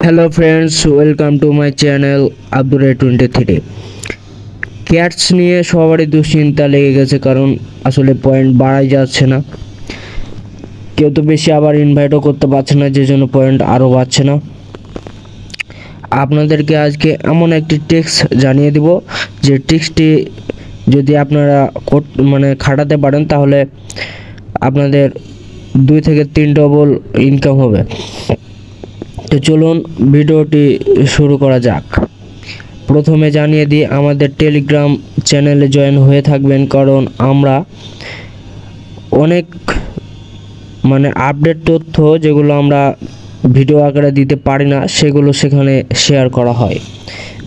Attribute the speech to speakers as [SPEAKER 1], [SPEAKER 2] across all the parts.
[SPEAKER 1] Hello friends, welcome to my channel আব্দুর23। Cats নিয়ে সবারই দুশ্চিন্তা লেগে গেছে, কারণ আসলে পয়েন্ট বাড়াই যাচ্ছে না। কেউ তো বেশি আবার ইনভাইটও করতে পারছে না, যে জন্য পয়েন্ট আরও বাড়ছে না। আপনাদেরকে আজকে এমন একটি ট্রিক্স জানিয়ে দিব, যে ট্রিক্সটি যদি আপনারা খাটাতে পারেন, তাহলে আপনাদের 2 থেকে 3 ডবল ইনকাম হবে। তো চলুন ভিডিওটি শুরু করা যাক। প্রথমে জানিয়ে দিই, আমাদের টেলিগ্রাম চ্যানেলে জয়েন হয়ে থাকবেন, কারণ আমরা অনেক আপডেট তথ্য যেগুলো আমরা ভিডিও আকারে দিতে পারি না, সেগুলো সেখানে শেয়ার করা হয়।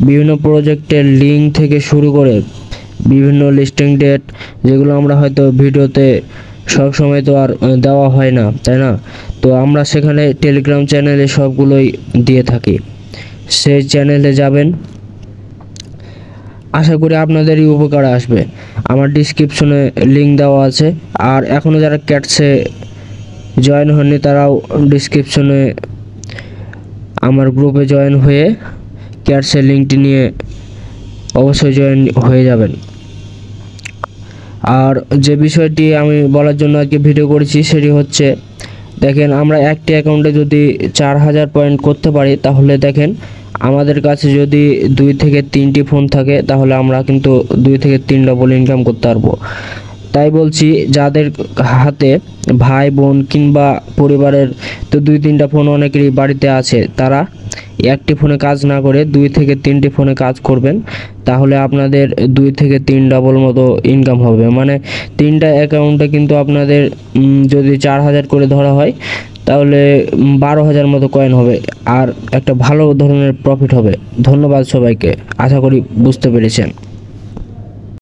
[SPEAKER 1] বিভিন্ন প্রজেক্টের লিঙ্ক থেকে শুরু করে বিভিন্ন লিস্টিং ডেট, যেগুলো আমরা হয়তো ভিডিওতে সব সময় তো আর দেওয়া হয় না, তাই না? তো আমরা সেখানে টেলিগ্রাম চ্যানেলে সবগুলোই দিয়ে থাকি। সেই চ্যানেলে যাবেন, আশা করি আপনাদেরই উপকার আসবে। আমার ডিসক্রিপশনে লিঙ্ক দেওয়া আছে, আর এখনও যারা ক্যাটসে জয়েন হননি, তারাও ডিসক্রিপশনে আমার গ্রুপে জয়েন হয়ে ক্যাটসের লিঙ্কটি নিয়ে অবশ্যই জয়েন হয়ে যাবেন। আর যে বিষয়টি আমি বলার জন্য আজকে ভিডিও করেছি, সেটি হচ্ছে, দেখেন, আমরা একটি অ্যাকাউন্টে যদি 4000 পয়েন্ট করতে পারি, তাহলে দেখেন আমাদের কাছে যদি 2 থেকে 3টি ফোন থাকে, তাহলে আমরা কিন্তু 2 থেকে 3 ডবল ইনকাম করতে পারবো। তাই বলছি, যাদের হাতে ভাই বোন কিংবা পরিবারের তো 2-3টা ফোন অনেকেরই বাড়িতে আছে, তারা একটি ফোনে কাজ না করে 2 থেকে 3টি ফোনে কাজ করবেন, তাহলে আপনাদের 2 থেকে 3 ডবল মতো ইনকাম হবে। 3টা অ্যাকাউন্টে কিন্তু আপনাদের যদি 4000 করে ধরা হয়, তাহলে 12000 মতো কয়েন হবে, আর একটা ভালো ধরনের প্রফিট হবে। ধন্যবাদ সবাইকে, আশা করি বুঝতে পেরেছেন।